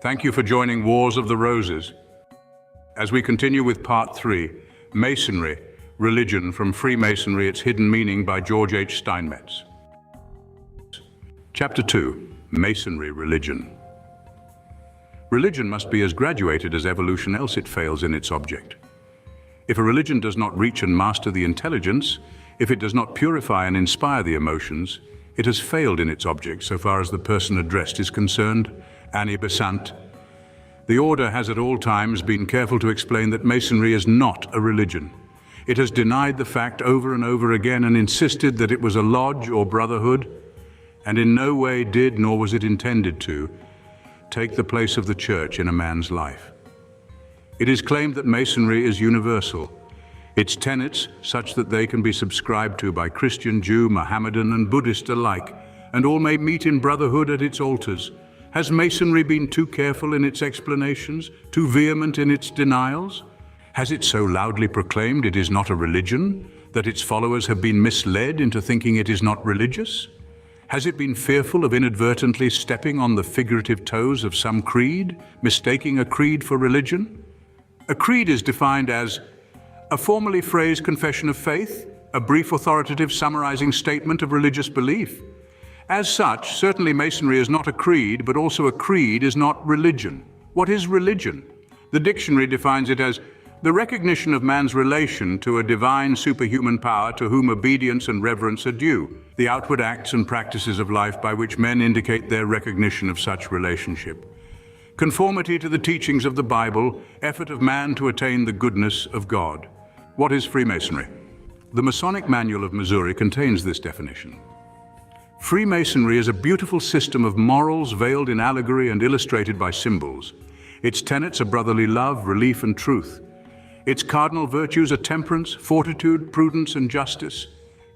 Thank you for joining Wars of the Roses. As we continue with Part 3, Masonry-Religion from Freemasonry Its Hidden Meaning by George H. Steinmetz. Chapter 2, Masonry-Religion. Religion must be as graduated as evolution, else it fails in its object. If a religion does not reach and master the intelligence, if it does not purify and inspire the emotions, it has failed in its object so far as the person addressed is concerned. Annie Besant. The order has at all times been careful to explain that Masonry is not a religion. It has denied the fact over and over again and insisted that it was a lodge or brotherhood, and in no way did, nor was it intended to, take the place of the church in a man's life. It is claimed that Masonry is universal, its tenets such that they can be subscribed to by Christian, Jew, Mohammedan, and Buddhist alike, and all may meet in brotherhood at its altars. Has Masonry been too careful in its explanations, too vehement in its denials? Has it so loudly proclaimed it is not a religion, that its followers have been misled into thinking it is not religious? Has it been fearful of inadvertently stepping on the figurative toes of some creed, mistaking a creed for religion? A creed is defined as a formally phrased confession of faith, a brief authoritative summarizing statement of religious belief. As such, certainly Masonry is not a creed, but also a creed is not religion. What is religion? The dictionary defines it as the recognition of man's relation to a divine superhuman power to whom obedience and reverence are due, the outward acts and practices of life by which men indicate their recognition of such relationship. Conformity to the teachings of the Bible, effort of man to attain the goodness of God. What is Freemasonry? The Masonic Manual of Missouri contains this definition. Freemasonry is a beautiful system of morals veiled in allegory and illustrated by symbols. Its tenets are brotherly love, relief, and truth. Its cardinal virtues are temperance, fortitude, prudence, and justice.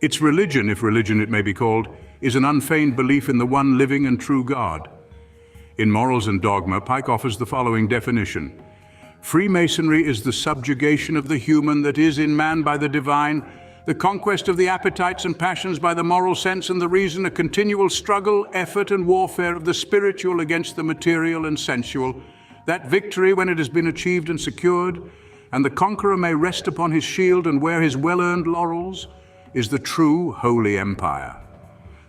Its religion, if religion it may be called, is an unfeigned belief in the one living and true God. In Morals and Dogma, Pike offers the following definition. Freemasonry is the subjugation of the human that is in man by the divine, the conquest of the appetites and passions by the moral sense and the reason, a continual struggle, effort, and warfare of the spiritual against the material and sensual, that victory, when it has been achieved and secured, and the conqueror may rest upon his shield and wear his well-earned laurels, is the true holy empire.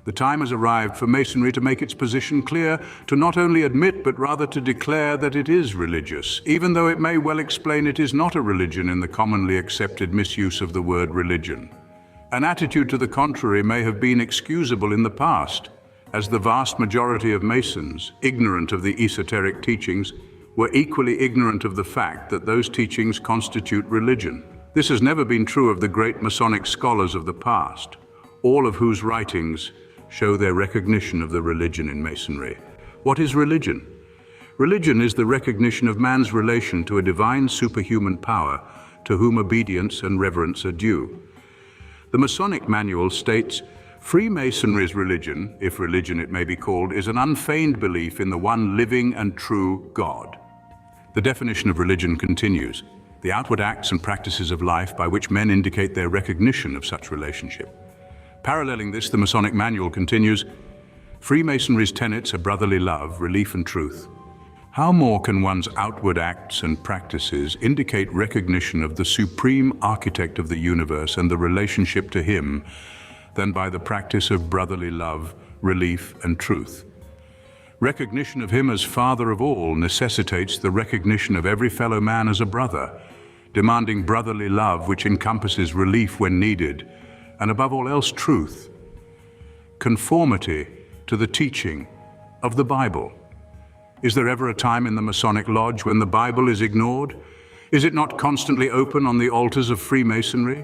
The time has arrived for Masonry to make its position clear, to not only admit but rather to declare that it is religious, even though it may well explain it is not a religion in the commonly accepted misuse of the word religion. An attitude to the contrary may have been excusable in the past, as the vast majority of Masons, ignorant of the esoteric teachings, were equally ignorant of the fact that those teachings constitute religion. This has never been true of the great Masonic scholars of the past, all of whose writings show their recognition of the religion in Masonry. What is religion? Religion is the recognition of man's relation to a divine superhuman power to whom obedience and reverence are due. The Masonic Manual states, Freemasonry's religion, if religion it may be called, is an unfeigned belief in the one living and true God. The definition of religion continues, the outward acts and practices of life by which men indicate their recognition of such relationship. Paralleling this, the Masonic Manual continues, Freemasonry's tenets are brotherly love, relief, and truth. How more can one's outward acts and practices indicate recognition of the supreme architect of the universe and the relationship to him than by the practice of brotherly love, relief, and truth? Recognition of him as Father of all necessitates the recognition of every fellow man as a brother, demanding brotherly love which encompasses relief when needed, and above all else, truth. Conformity to the teaching of the Bible. Is there ever a time in the Masonic Lodge when the Bible is ignored? Is it not constantly open on the altars of Freemasonry?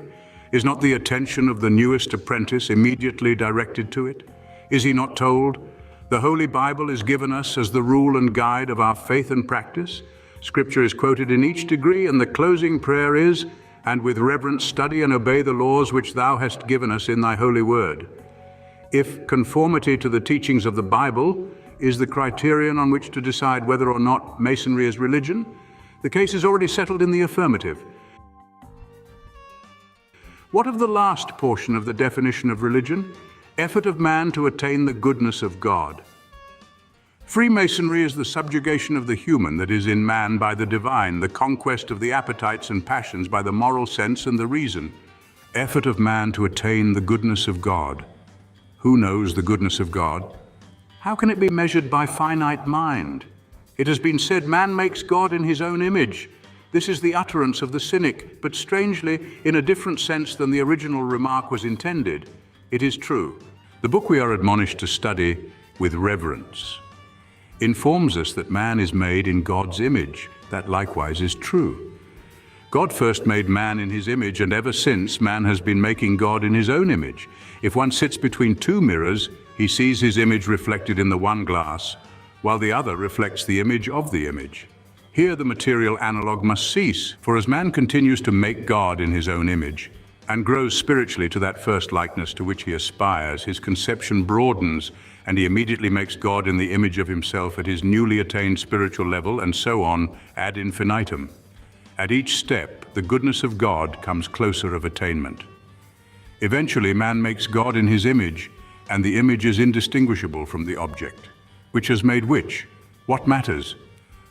Is not the attention of the newest apprentice immediately directed to it? Is he not told, the Holy Bible is given us as the rule and guide of our faith and practice? Scripture is quoted in each degree, and the closing prayer is, and with reverence study and obey the laws which thou hast given us in thy holy word. If conformity to the teachings of the Bible is the criterion on which to decide whether or not Masonry is religion, the case is already settled in the affirmative. What of the last portion of the definition of religion? Effort of man to attain the goodness of God. Freemasonry is the subjugation of the human that is in man by the divine, the conquest of the appetites and passions by the moral sense and the reason, effort of man to attain the goodness of God. Who knows the goodness of God? How can it be measured by finite mind? It has been said man makes God in his own image. This is the utterance of the cynic, but strangely, in a different sense than the original remark was intended. It is true. The book we are admonished to study with reverence informs us that man is made in God's image. That likewise is true. God first made man in his image, and ever since, man has been making God in his own image. If one sits between two mirrors, he sees his image reflected in the one glass, while the other reflects the image of the image. Here the material analog must cease, for as man continues to make God in his own image, and grows spiritually to that first likeness to which he aspires, his conception broadens, and he immediately makes God in the image of himself at his newly attained spiritual level, and so on ad infinitum. At each step, the goodness of God comes closer of attainment. Eventually, man makes God in his image, and the image is indistinguishable from the object. Which has made which? What matters?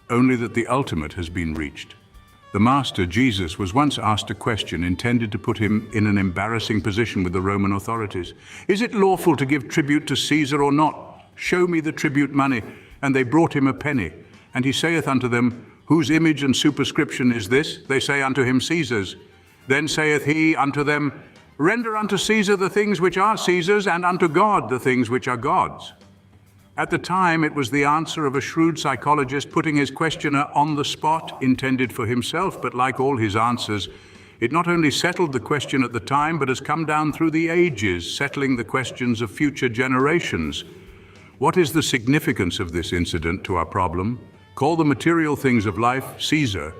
Only that the ultimate has been reached. The Master, Jesus, was once asked a question intended to put him in an embarrassing position with the Roman authorities. Is it lawful to give tribute to Caesar or not? Show me the tribute money. And they brought him a penny. And he saith unto them, Whose image and superscription is this? They say unto him, Caesar's. Then saith he unto them, Render unto Caesar the things which are Caesar's, and unto God the things which are God's. At the time, it was the answer of a shrewd psychologist putting his questioner on the spot, intended for himself, but like all his answers, it not only settled the question at the time, but has come down through the ages, settling the questions of future generations. What is the significance of this incident to our problem? Call the material things of life Caesar,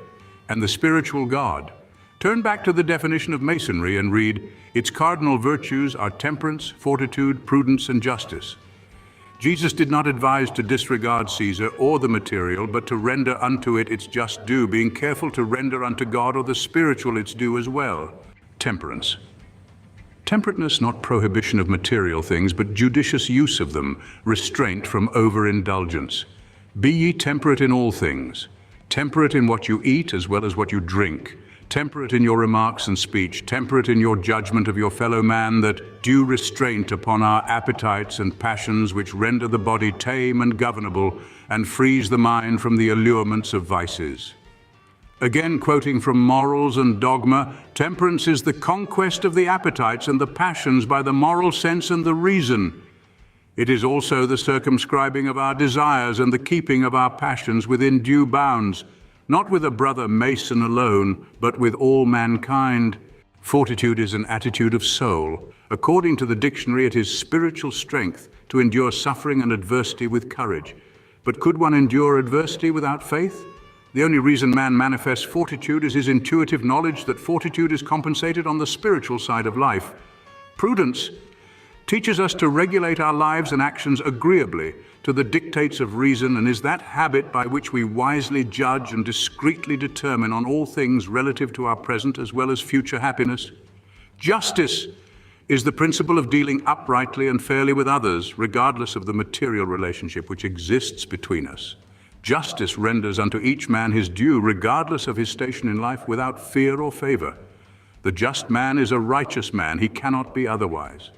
and the spiritual God. Turn back to the definition of Masonry and read, its cardinal virtues are temperance, fortitude, prudence, and justice. Jesus did not advise to disregard Caesar or the material, but to render unto it its just due, being careful to render unto God or the spiritual its due as well. Temperance. Temperateness, not prohibition of material things, but judicious use of them, restraint from overindulgence. Be ye temperate in all things, temperate in what you eat as well as what you drink, temperate in your remarks and speech, temperate in your judgment of your fellow man, that due restraint upon our appetites and passions which render the body tame and governable, and frees the mind from the allurements of vices. Again, quoting from Morals and Dogma, temperance is the conquest of the appetites and the passions by the moral sense and the reason. It is also the circumscribing of our desires and the keeping of our passions within due bounds, not with a brother Mason alone, but with all mankind. Fortitude is an attitude of soul. According to the dictionary, it is spiritual strength to endure suffering and adversity with courage. But could one endure adversity without faith? The only reason man manifests fortitude is his intuitive knowledge that fortitude is compensated on the spiritual side of life. Prudence teaches us to regulate our lives and actions agreeably to the dictates of reason, and is that habit by which we wisely judge and discreetly determine on all things relative to our present as well as future happiness. Justice is the principle of dealing uprightly and fairly with others, regardless of the material relationship which exists between us. Justice renders unto each man his due, regardless of his station in life, without fear or favor. The just man is a righteous man. He cannot be otherwise.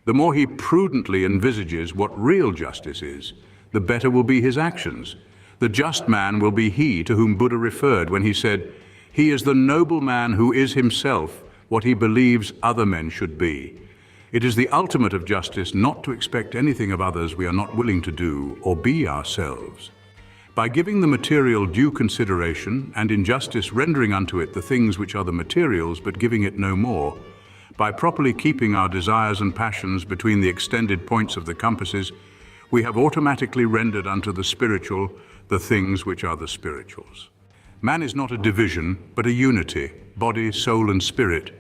The more he prudently envisages what real justice is, the better will be his actions. The just man will be he to whom Buddha referred when he said, "He is the noble man who is himself what he believes other men should be." It is the ultimate of justice not to expect anything of others we are not willing to do or be ourselves. By giving the material due consideration, and in justice rendering unto it the things which are the materials, but giving it no more, by properly keeping our desires and passions between the extended points of the compasses, we have automatically rendered unto the spiritual the things which are the spirituals. Man is not a division, but a unity, body, soul, and spirit,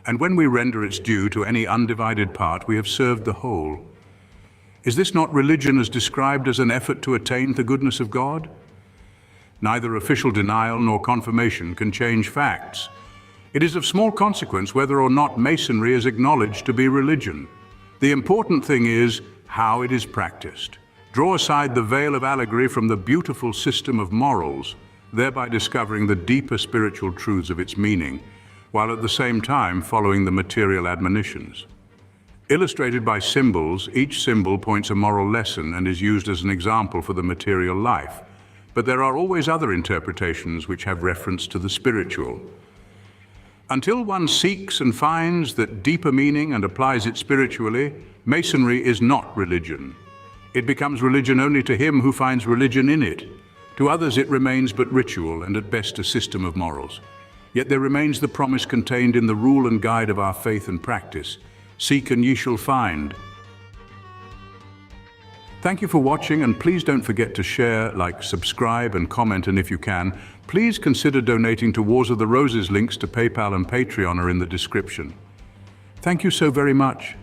and when we render its due to any undivided part, we have served the whole. Is this not religion as described as an effort to attain the goodness of God? Neither official denial nor confirmation can change facts. It is of small consequence whether or not Masonry is acknowledged to be religion. The important thing is how it is practiced. Draw aside the veil of allegory from the beautiful system of morals, thereby discovering the deeper spiritual truths of its meaning, while at the same time following the material admonitions. Illustrated by symbols, each symbol points a moral lesson and is used as an example for the material life. But there are always other interpretations which have reference to the spiritual. Until one seeks and finds that deeper meaning and applies it spiritually, Masonry is not religion. It becomes religion only to him who finds religion in it. To others it remains but ritual and at best a system of morals. Yet there remains the promise contained in the rule and guide of our faith and practice. Seek and ye shall find. Thank you for watching, and please don't forget to share, like, subscribe and comment, and if you can, please consider donating to Wars of the Roses. Links to PayPal and Patreon are in the description. Thank you so very much.